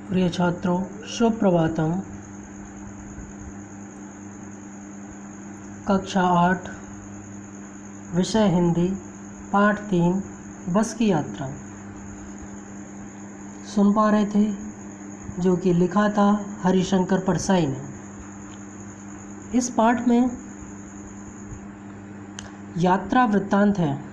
प्रिय छात्रों, सुप्रभातम। कक्षा 8 विषय हिंदी, पाठ 3 बस की यात्रा सुन पा रहे थे, जो कि लिखा था हरिशंकर परसाई ने। इस पाठ में यात्रा वृत्तांत है,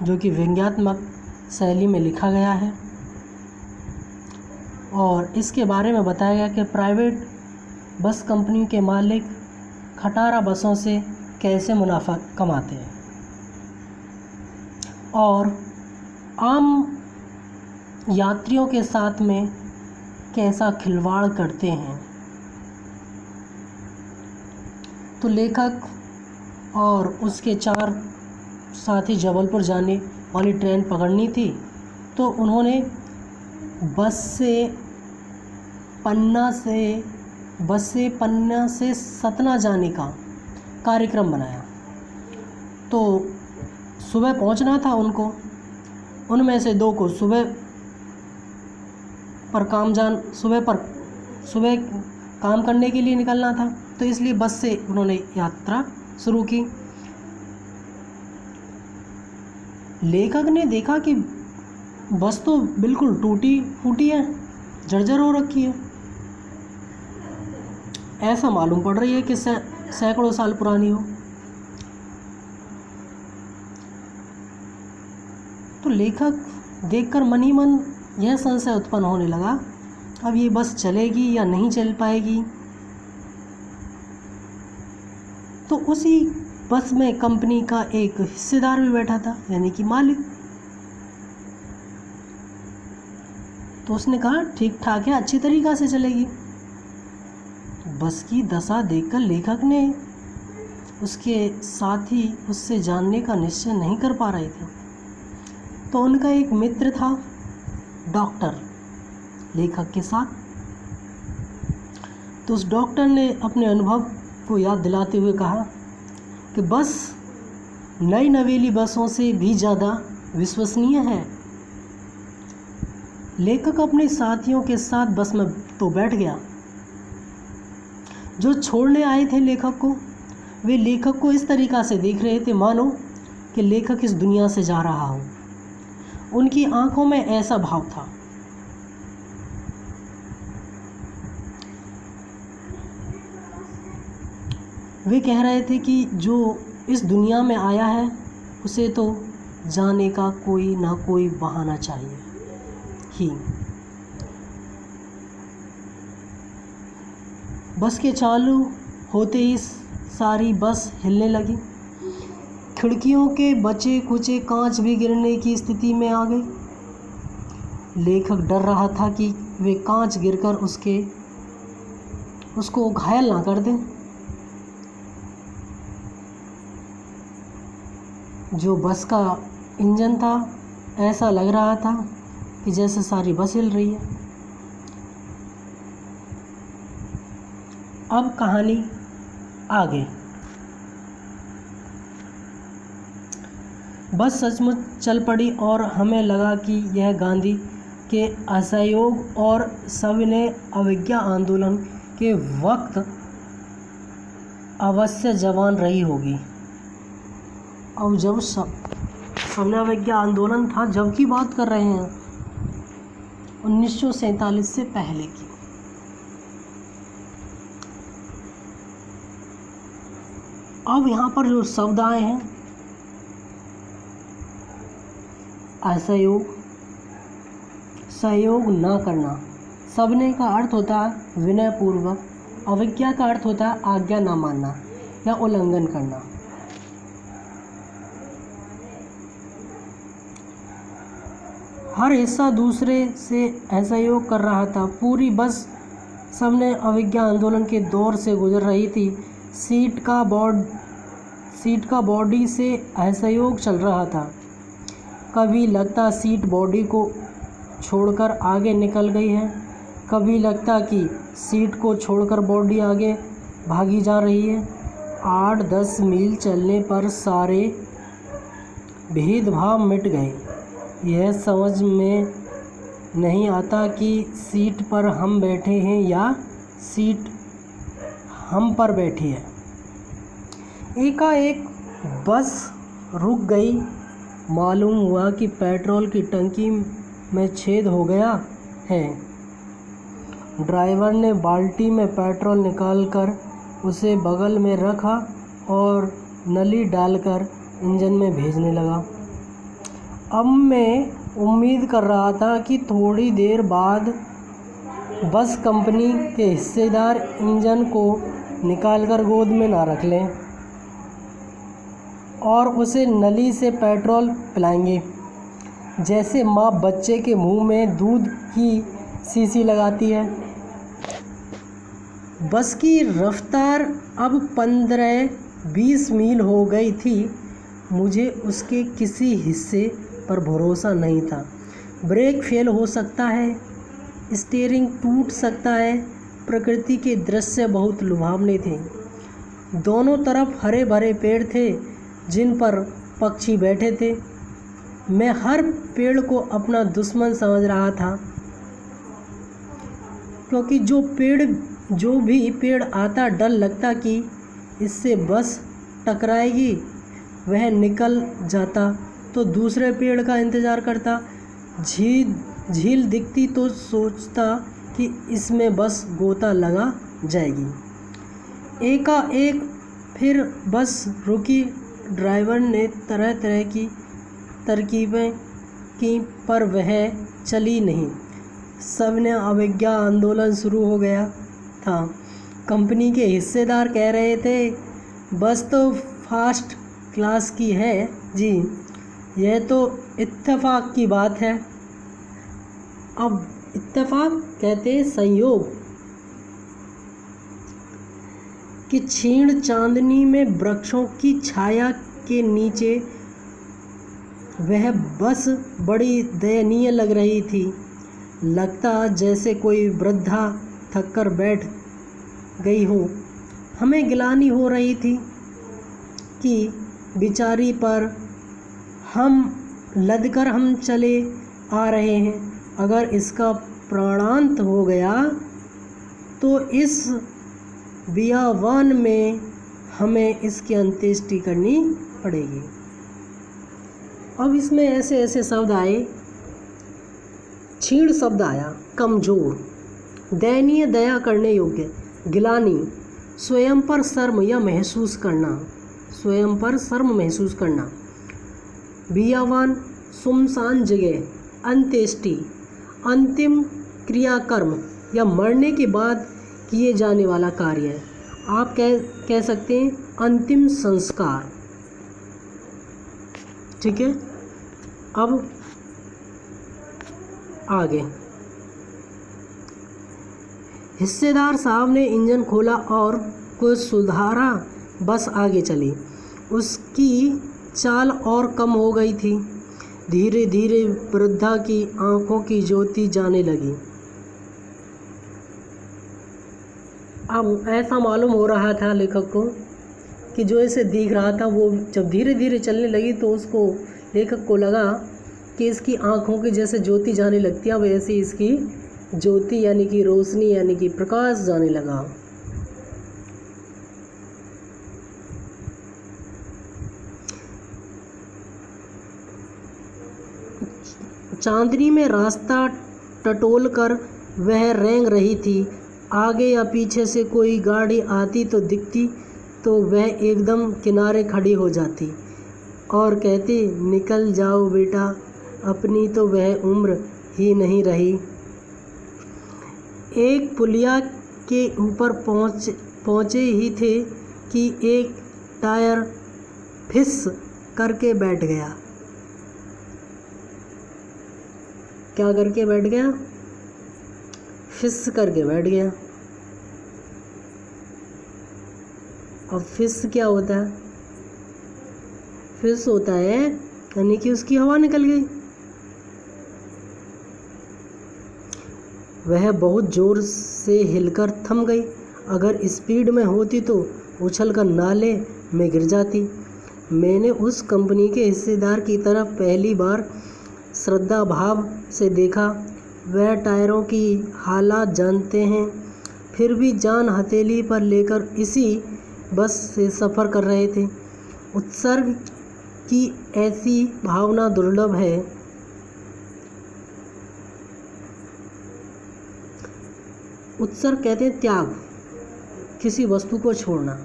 जो कि व्यंग्यात्मक शैली में लिखा गया है और इसके बारे में बताया गया कि प्राइवेट बस कंपनी के मालिक खटारा बसों से कैसे मुनाफा कमाते हैं और आम यात्रियों के साथ में कैसा खिलवाड़ करते हैं। तो लेखक और उसके 4 साथी जबलपुर जाने वाली ट्रेन पकड़नी थी, तो उन्होंने बस से पन्ना से सतना जाने का कार्यक्रम बनाया। तो सुबह पहुंचना था उनको, उनमें से 2 को सुबह काम करने के लिए निकलना था, तो इसलिए बस से उन्होंने यात्रा शुरू की। लेखक ने देखा कि बस तो बिल्कुल टूटी फूटी है, जर्जर हो रखी है, ऐसा मालूम पड़ रही है कि सैकड़ों साल पुरानी हो। तो लेखक देखकर मन ही मन यह संशय उत्पन्न होने लगा, अब ये बस चलेगी या नहीं चल पाएगी। तो उसी बस में कंपनी का एक हिस्सेदार भी बैठा था, यानी कि मालिक। तो उसने कहा ठीक ठाक है, अच्छी तरीक़ा से चलेगी। बस की दशा देखकर लेखक ने उसके साथी उससे जानने का निश्चय नहीं कर पा रहे थे। तो उनका एक मित्र था डॉक्टर, लेखक के साथ। तो उस डॉक्टर ने अपने अनुभव को याद दिलाते हुए कहा कि बस नई नवेली बसों से भी ज़्यादा विश्वसनीय है। लेखक अपने साथियों के साथ बस में तो बैठ गया। जो छोड़ने आए थे लेखक को, वे लेखक को इस तरीक़ा से देख रहे थे मानो कि लेखक इस दुनिया से जा रहा हो। उनकी आंखों में ऐसा भाव था। वे कह रहे थे कि जो इस दुनिया में आया है उसे तो जाने का कोई ना कोई बहाना चाहिए ही। बस के चालू होते ही सारी बस हिलने लगी। खिड़कियों के बचे कुचे कांच भी गिरने की स्थिति में आ गई। लेखक डर रहा था कि वे कांच गिरकर उसको घायल ना कर दें। जो बस का इंजन था, ऐसा लग रहा था कि जैसे सारी बस हिल रही है। अब कहानी आगे। बस सचमुच चल पड़ी और हमें लगा कि यह गांधी के असहयोग और सविनय अवज्ञा आंदोलन के वक्त अवश्य जवान रही होगी। और जब सविनय अवज्ञा आंदोलन था, जब की बात कर रहे हैं 1947 से पहले की। अब यहाँ पर जो शब्द आए हैं, असहयोग, सहयोग ना करना। सविनय का अर्थ होता है विनयपूर्वक, अवज्ञा का अर्थ होता है आज्ञा ना मानना या उल्लंघन करना। हर हिस्सा दूसरे से असहयोग कर रहा था। पूरी बस सविनय अवज्ञा आंदोलन के दौर से गुजर रही थी। सीट का बॉडी से असहयोग चल रहा था। कभी लगता सीट बॉडी को छोड़कर आगे निकल गई है, कभी लगता कि सीट को छोड़कर बॉडी आगे भागी जा रही है। 8-10 मील चलने पर सारे भेदभाव मिट गए। यह समझ में नहीं आता कि सीट पर हम बैठे हैं या सीट हम पर बैठी है। एकाएक बस रुक गई। मालूम हुआ कि पेट्रोल की टंकी में छेद हो गया है। ड्राइवर ने बाल्टी में पेट्रोल निकालकर उसे बगल में रखा और नली डालकर इंजन में भेजने लगा। अब मैं उम्मीद कर रहा था कि थोड़ी देर बाद बस कंपनी के हिस्सेदार इंजन को निकालकर गोद में ना रख लें और उसे नली से पेट्रोल पिलाएंगे, जैसे माँ बच्चे के मुंह में दूध की शीशी लगाती है। बस की रफ्तार अब 15-20 मील हो गई थी। मुझे उसके किसी हिस्से पर भरोसा नहीं था। ब्रेक फेल हो सकता है, स्टीयरिंग टूट सकता है। प्रकृति के दृश्य बहुत लुभावने थे। दोनों तरफ हरे भरे पेड़ थे जिन पर पक्षी बैठे थे। मैं हर पेड़ को अपना दुश्मन समझ रहा था, क्योंकि जो भी पेड़ आता डर लगता कि इससे बस टकराएगी। वह निकल जाता तो दूसरे पेड़ का इंतज़ार करता। झील दिखती तो सोचता कि इसमें बस गोता लगा जाएगी। एकाएक फिर बस रुकी। ड्राइवर ने तरह तरह की तरकीबें की, पर वह चली नहीं। सबने अवज्ञा आंदोलन शुरू हो गया था। कंपनी के हिस्सेदार कह रहे थे, बस तो फर्स्ट क्लास की है जी, यह तो इत्तेफाक की बात है। अब इत्तेफाक कहते संयोग कि क्षीण चांदनी में वृक्षों की छाया के नीचे वह बस बड़ी दयनीय लग रही थी। लगता जैसे कोई वृद्धा थककर बैठ गई हो। हमें गिलानी हो रही थी कि बेचारी पर हम लदकर हम चले आ रहे हैं। अगर इसका प्राणांत हो गया तो इस बियावान में हमें इसकी अंत्येष्टि करनी पड़ेगी। अब इसमें ऐसे ऐसे शब्द आए। क्षीण शब्द आया, कमज़ोर, दयनीय, दया करने योग्य, गिलानी, स्वयं पर शर्म या महसूस करना, स्वयं पर शर्म महसूस करना, बियावान, सुमसान जगह, अंत्येष्टि, अंतिम क्रियाकर्म या मरने के बाद किए जाने वाला कार्य है। आप कह सकते हैं अंतिम संस्कार। ठीक है, अब आगे। हिस्सेदार साहब ने इंजन खोला और कुछ सुधारा। बस आगे चली। उसकी चाल और कम हो गई थी। धीरे धीरे वृद्धा की आंखों की ज्योति जाने लगी। अब ऐसा मालूम हो रहा था लेखक को कि जो इसे दिख रहा था वो जब धीरे धीरे चलने लगी तो उसको, लेखक को लगा कि इसकी आंखों की जैसे ज्योति जाने लगती है, वैसे इसकी ज्योति यानी कि रोशनी यानी कि प्रकाश जाने लगा। चांदनी में रास्ता टटोलकर वह रेंग रही थी। आगे या पीछे से कोई गाड़ी आती तो दिखती तो वह एकदम किनारे खड़ी हो जाती और कहती, निकल जाओ बेटा, अपनी तो वह उम्र ही नहीं रही। एक पुलिया के ऊपर पहुँचे ही थे कि एक टायर फिस करके बैठ गया। क्या करके बैठ गया? फिस करके बैठ गया। अब फिस क्या होता है? फिस होता है यानी कि उसकी हवा निकल गई। वह बहुत जोर से हिलकर थम गई। अगर स्पीड में होती तो उछलकर नाले में गिर जाती। मैंने उस कंपनी के हिस्सेदार की तरफ पहली बार श्रद्धा भाव से देखा। वह टायरों की हालात जानते हैं, फिर भी जान हथेली पर लेकर इसी बस से सफ़र कर रहे थे। उत्सर्ग की ऐसी भावना दुर्लभ है। उत्सर्ग कहते हैं त्याग, किसी वस्तु को छोड़ना,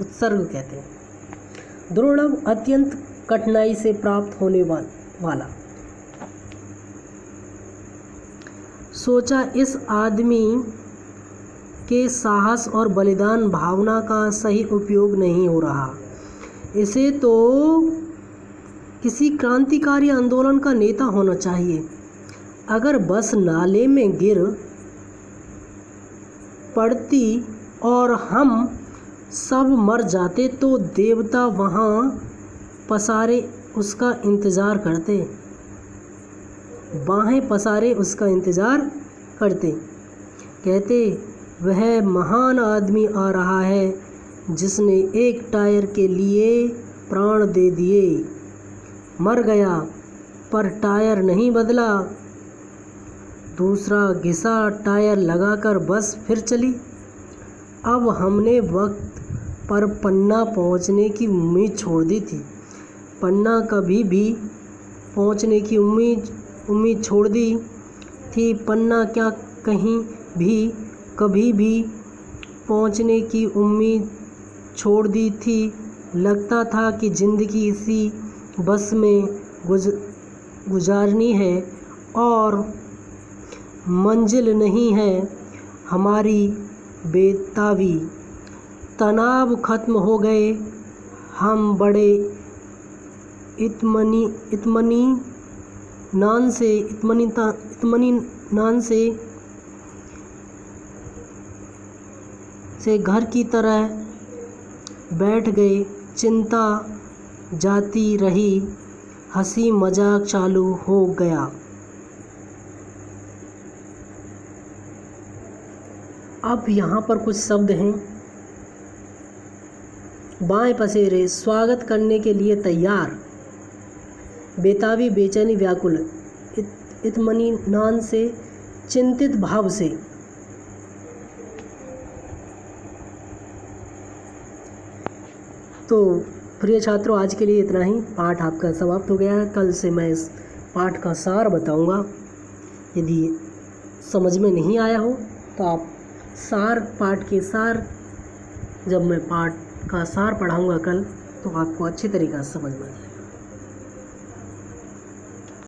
उत्सर्ग कहते हैं। दुर्लभ, अत्यंत कठिनाई से प्राप्त होने वाला। सोचा, इस आदमी के साहस और बलिदान भावना का सही उपयोग नहीं हो रहा। इसे तो किसी क्रांतिकारी आंदोलन का नेता होना चाहिए। अगर बस नाले में गिर पड़ती और हम सब मर जाते तो देवता वहाँ पसारे उसका इंतज़ार करते, बाहें पसारे उसका इंतज़ार करते। कहते, वह महान आदमी आ रहा है जिसने एक टायर के लिए प्राण दे दिए। मर गया पर टायर नहीं बदला। दूसरा घिसा टायर लगाकर बस फिर चली। अब हमने वक्त पर पन्ना पहुंचने की उम्मीद छोड़ दी थी। पन्ना कभी भी पहुंचने की उम्मीद छोड़ दी थी। पन्ना क्या कहीं भी कभी भी पहुंचने की उम्मीद छोड़ दी थी। लगता था कि ज़िंदगी इसी बस में गुजारनी है और मंजिल नहीं है हमारी बेताबी। तनाव खत्म हो गए। हम बड़े इत्मीनान से घर की तरह बैठ गए। चिंता जाती रही, हंसी मजाक चालू हो गया। अब यहाँ पर कुछ शब्द हैं। बाएं पसेरे, स्वागत करने के लिए तैयार। बेताबी, बेचैनी, व्याकुल। इत्मीनान से, चिंतित भाव से। तो प्रिय छात्रों, आज के लिए इतना ही। पाठ आपका समाप्त हो गया है। कल से मैं इस पाठ का सार बताऊंगा। यदि समझ में नहीं आया हो तो आप पाठ के सार, जब मैं पाठ का सार पढ़ाऊंगा कल, तो आपको अच्छी तरीक़े से समझ में आएगा।